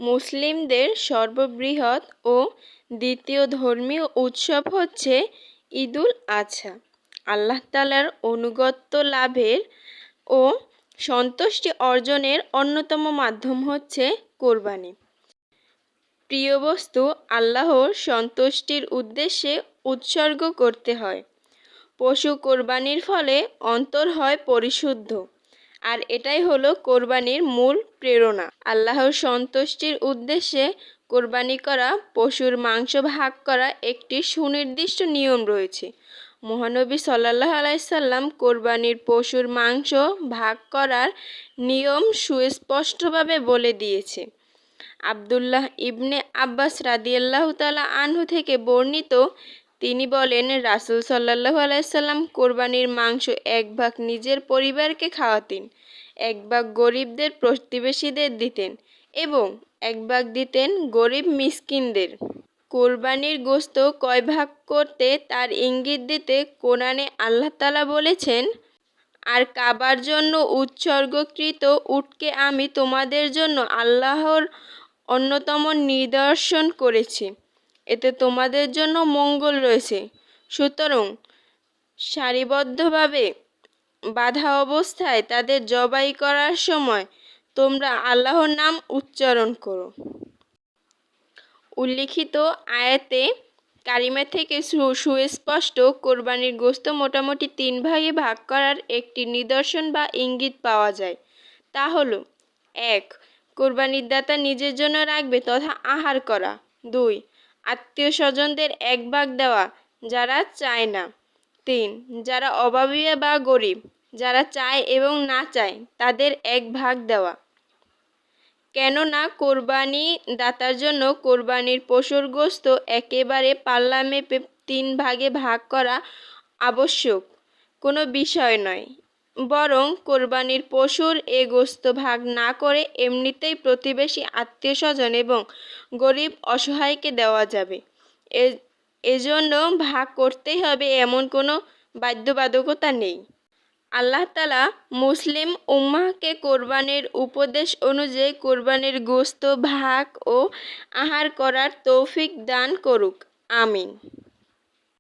মুসলিমদের সর্ববৃহৎ ও দ্বিতীয় ধর্মীয় উৎসব হচ্ছে ঈদুল আজহা। আল্লাহ তাআলার আনুগত্য লাভের ও সন্তুষ্টি অর্জনের অন্যতম মাধ্যম হচ্ছে কোরবানি। প্রিয় বস্তু আল্লাহর সন্তুষ্টির উদ্দেশ্যে উৎসর্গ করতে হয়। পশু কোরবানির ফলে অন্তর হয় পরিশুদ্ধ, আর এটাই হলো কোরবানির মূল প্রেরণা। আল্লাহর সন্তুষ্টির উদ্দেশ্যে কোরবানি করা পশুর মাংস ভাগ করা একটি সুনির্দিষ্ট নিয়ম রয়েছে। মহানবী সাল্লাল্লাহু আলাইহি সাল্লাম কোরবানির পশুর মাংস ভাগ করার নিয়ম সুস্পষ্টভাবে বলে দিয়েছে। আব্দুল্লাহ ইবনে আব্বাস রাদিয়াল্লাহু তাআলা আনহু থেকে বর্ণিত, তিনি বলেন, রাসূল সাল্লাল্লাহু আলাইহি সাল্লাম কোরবানির মাংস এক ভাগ নিজের পরিবারকে খাওয়াতেন, এক ভাগ গরিবদের প্রতিবেশীদের দিতেন এবং এক ভাগ দিতেন গরিব মিসকিনদের। কোরবানির গোশত কয় ভাগ করতে তার ইঙ্গিত দিতে কোরআনে আল্লাহ তাআলা বলেছেন, আর কাবার জন্য উৎসর্গকৃত উটকে আমি তোমাদের জন্য আল্লাহর অন্যতম নিদর্শন করেছি, এতে তোমাদের জন্য মঙ্গল রয়েছে। সুতরাং সারিবদ্ধভাবে বাঁধা অবস্থায় তাদের জবাই করার সময় তোমরা আল্লাহর নাম উচ্চারণ করো। উল্লিখিত আয়াতে কারিমা থেকে সুস্পষ্ট কোরবানির গোশত মোটামুটি 3 ভাগে ভাগ করার একটি নিদর্শন বা ইঙ্গিত পাওয়া যায়। তা হলো: 1. কোরবানির দাতা নিজের জন্য রাখবে তথা আহার করা। 2. আত্মীয় স্বজনদের এক ভাগ দেওয়া, যারা চায় না। 3. যারা অভাবী বা গরিব, যারা চায় এবং না চায় তাদের এক ভাগ দেওয়া। কেননা কোরবানি দাতার জন্য কোরবানির পশুর গোশত একেবারে পাল্লা মেপে 3 ভাগে ভাগ করা আবশ্যক কোনো বিষয় নয়, বরং কোরবানির পশুর এ গোশত ভাগ না করে এমনিতেই প্রতিবেশী, আত্মীয় স্বজন এবং গরিব অসহায়কে দেওয়া যাবে। এজন্য ভাগ করতেই হবে এমন কোনো বাধ্যবাধকতা নেই। আল্লাহ তাআলা মুসলিম উম্মাহকে কোরবানির উপদেশ অনুযায়ী কোরবানির গোশত ভাগ ও আহার করার তৌফিক দান করুক। আমিন।